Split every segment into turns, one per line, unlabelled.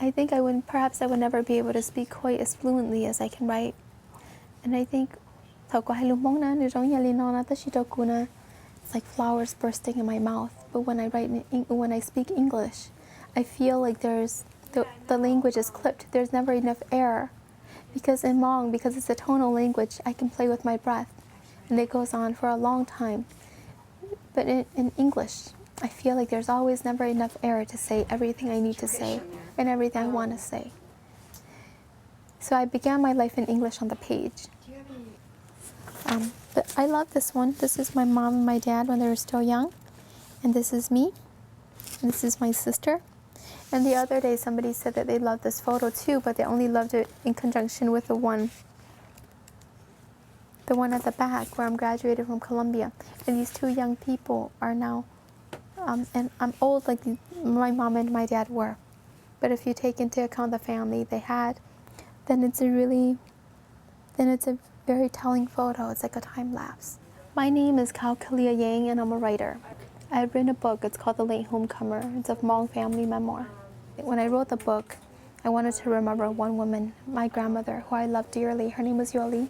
I think perhaps I would never be able to speak quite as fluently as I can write. And I think it's like flowers bursting in my mouth. But when I speak English, I feel like the language is clipped. There's never enough air. Because in Hmong, because it's a tonal language, I can play with my breath. And it goes on for a long time. But in English, I feel like there's always never enough air to say everything I need to say and everything I want to say. So I began my life in English on the page. But I love this one. This is my mom and my dad when they were still young. And this is me. And this is my sister. And the other day somebody said that they loved this photo too, but they only loved it in conjunction with the one at the back where I'm graduated from Columbia. And these two young people are now, and I'm old like my mom and my dad were. But if you take into account the family they had, then it's a very telling photo. It's like a time lapse. My name is Kao Kalia Yang and I'm a writer. I've written a book. It's called The Latehomecomer. It's a Hmong Family Memoir. When I wrote the book, I wanted to remember one woman, my grandmother, who I loved dearly. Her name was Yoli.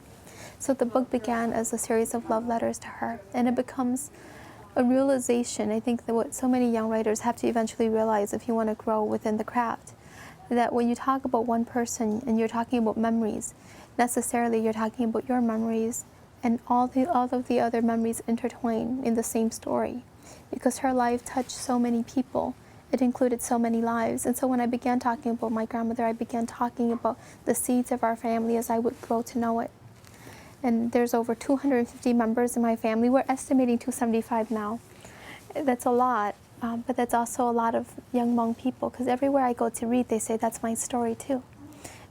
So the book began as a series of love letters to her, and it becomes a realization. I think that what so many young writers have to eventually realize if you want to grow within the craft, that when you talk about one person and you're talking about memories, necessarily you're talking about your memories and all of the other memories intertwine in the same story. Because her life touched so many people, it included so many lives. And so when I began talking about my grandmother, I began talking about the seeds of our family as I would grow to know it. And there's over 250 members in my family. We're estimating 275 now. That's a lot, but that's also a lot of young Hmong people, because everywhere I go to read, they say that's my story too.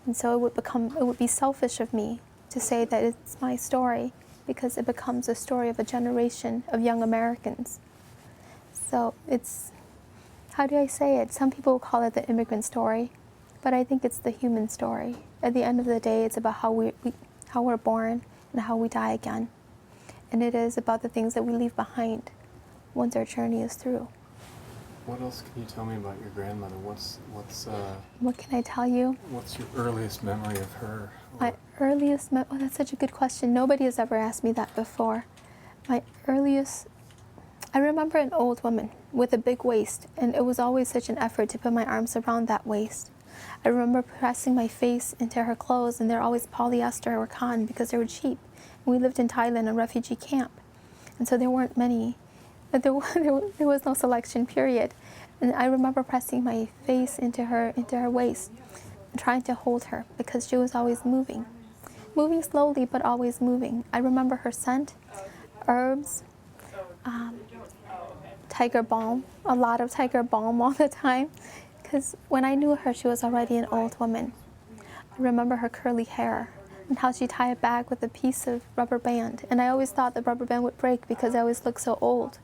And so it would be selfish of me to say that it's my story, because it becomes a story of a generation of young Americans. So it's, how do I say it? Some people call it the immigrant story, but I think it's the human story. At the end of the day, it's about how we're born and how we die again. And it is about the things that we leave behind once our journey is through.
What else can you tell me about your grandmother?
What can I tell you?
What's your earliest memory of her?
My earliest oh, that's such a good question. Nobody has ever asked me that before. I remember an old woman with a big waist, and it was always such an effort to put my arms around that waist. I remember pressing my face into her clothes, and they're always polyester or cotton because they were cheap. And we lived in Thailand, a refugee camp, and so there weren't many. There was no selection, period. And I remember pressing my face into her waist and trying to hold her because she was always moving slowly, but always moving. I remember her scent, herbs, tiger balm, a lot of tiger balm all the time, because when I knew her, she was already an old woman. I remember her curly hair and how she tied it back with a piece of rubber band. And I always thought the rubber band would break because I always looked so old.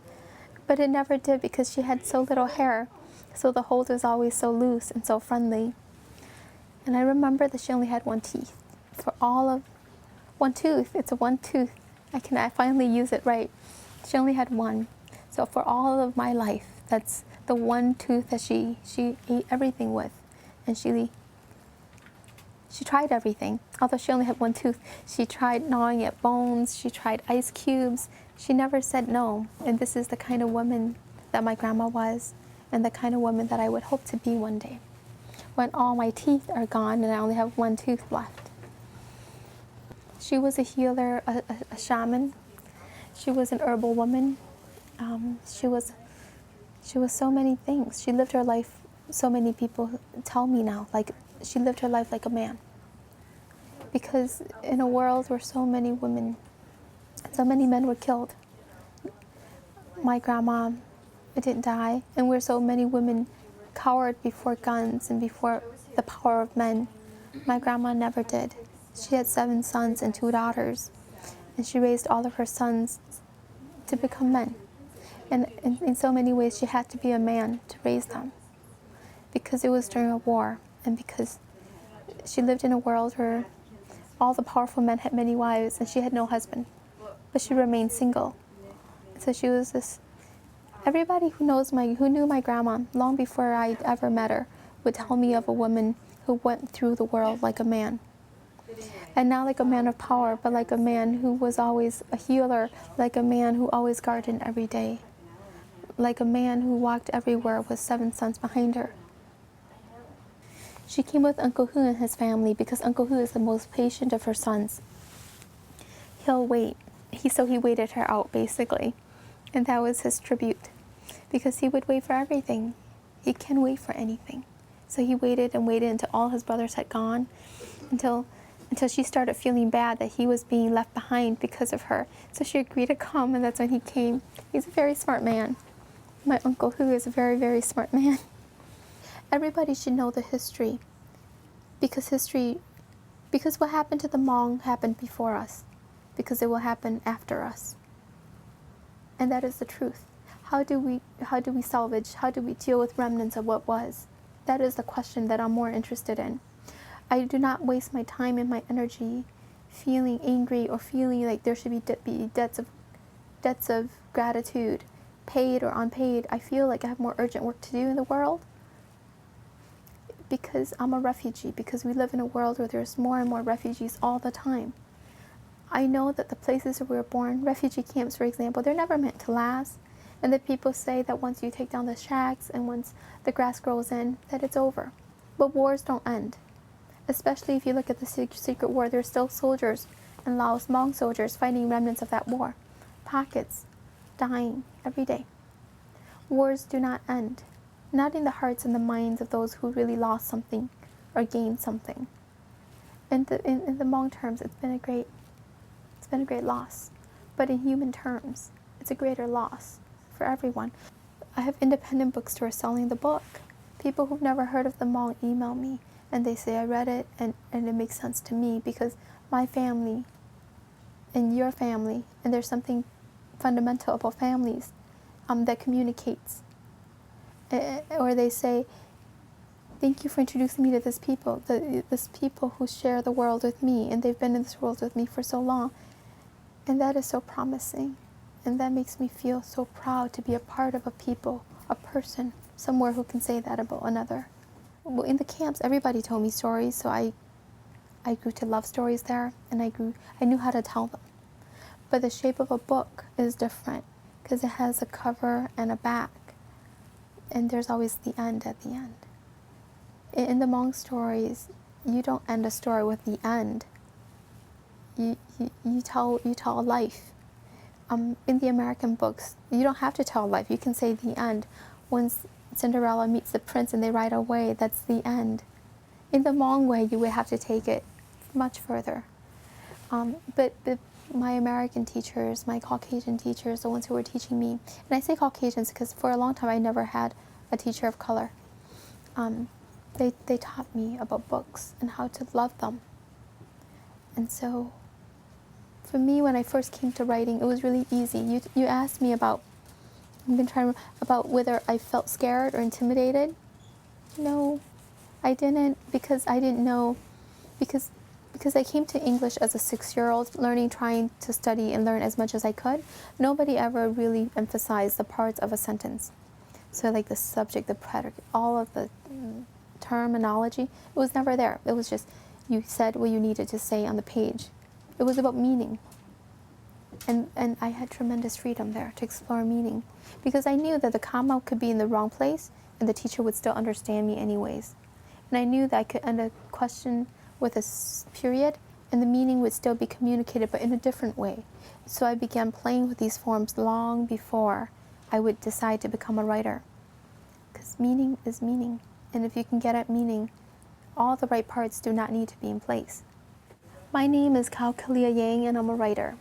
But it never did because she had so little hair, so the hold was always so loose and so friendly. And I remember that she only had one tooth. One tooth, it's a one tooth. I finally use it right. She only had one. So for all of my life, that's the one tooth that she ate everything with. And she tried everything. Although she only had one tooth, she tried gnawing at bones, she tried ice cubes. She never said no. And this is the kind of woman that my grandma was, and the kind of woman that I would hope to be one day, when all my teeth are gone and I only have one tooth left. She was a healer, a shaman. She was an herbal woman. She was so many things. She lived her life, so many people tell me now, like she lived her life like a man. Because in a world where so many men were killed, my grandma didn't die, and where so many women cowered before guns and before the power of men, my grandma never did. She had 7 sons and 2 daughters, and she raised all of her sons to become men. And in so many ways, she had to be a man to raise them, because it was during a war, and because she lived in a world where all the powerful men had many wives, and she had no husband, but she remained single. So she was everybody who knew my grandma long before I ever met her would tell me of a woman who went through the world like a man. And not like a man of power, but like a man who was always a healer, like a man who always gardened every day, like a man who walked everywhere with 7 sons behind her. She came with Uncle Hu and his family because Uncle Hu is the most patient of her sons. He'll wait. So he waited her out, basically. And that was his tribute, because he would wait for everything. He can wait for anything. So he waited and waited until all his brothers had gone, until she started feeling bad that he was being left behind because of her. So she agreed to come, and that's when he came. He's a very smart man. My Uncle Hu is a very, very smart man. Everybody should know the history, because what happened to the Hmong happened before us, because it will happen after us. And that is the truth. How do we salvage, how do we deal with remnants of what was? That is the question that I'm more interested in. I do not waste my time and my energy feeling angry or feeling like there should be debts of gratitude, paid or unpaid. I feel like I have more urgent work to do in the world, because I'm a refugee, because we live in a world where there's more and more refugees all the time. I know that the places where we were born, refugee camps, for example, they're never meant to last. And the people say that once you take down the shacks and once the grass grows in, that it's over. But wars don't end. Especially if you look at the secret war, there's still soldiers and Laos Hmong soldiers fighting remnants of that war. Pockets dying every day. Wars do not end. Not in the hearts and the minds of those who really lost something or gained something. In the Hmong terms, it's been a great loss. But in human terms, it's a greater loss for everyone. I have independent bookstores selling the book. People who've never heard of the Hmong email me, and they say, I read it, and it makes sense to me, because my family and your family, and there's something fundamental about families that communicates. Or they say, thank you for introducing me to this people who share the world with me, and they've been in this world with me for so long. And that is so promising. And that makes me feel so proud to be a part of a people, a person, somewhere who can say that about another. Well, in the camps, everybody told me stories, so I grew to love stories there, and I knew how to tell them. But the shape of a book is different, because it has a cover and a back, and there's always the end at the end. In the Hmong stories, you don't end a story with the end. You tell a life. In the American books, you don't have to tell a life. You can say the end. Once Cinderella meets the prince and they ride away, that's the end. In the Hmong way, you would have to take it much further. But my American teachers, my Caucasian teachers, the ones who were teaching me, and I say Caucasians because for a long time I never had a teacher of color. They taught me about books and how to love them. And so, for me, when I first came to writing, it was really easy. You asked me about whether I felt scared or intimidated. No, I didn't, because I didn't know, because I came to English as a 6-year-old, trying to study and learn as much as I could. Nobody ever really emphasized the parts of a sentence. So like the subject, the predicate, all of the terminology, it was never there. It was just, you said what you needed to say on the page. It was about meaning. And I had tremendous freedom there to explore meaning, because I knew that the comma could be in the wrong place and the teacher would still understand me anyways. And I knew that I could end a question with a period and the meaning would still be communicated, but in a different way. So I began playing with these forms long before I would decide to become a writer. Because meaning is meaning. And if you can get at meaning, all the right parts do not need to be in place. My name is Kao Kalia Yang, and I'm a writer.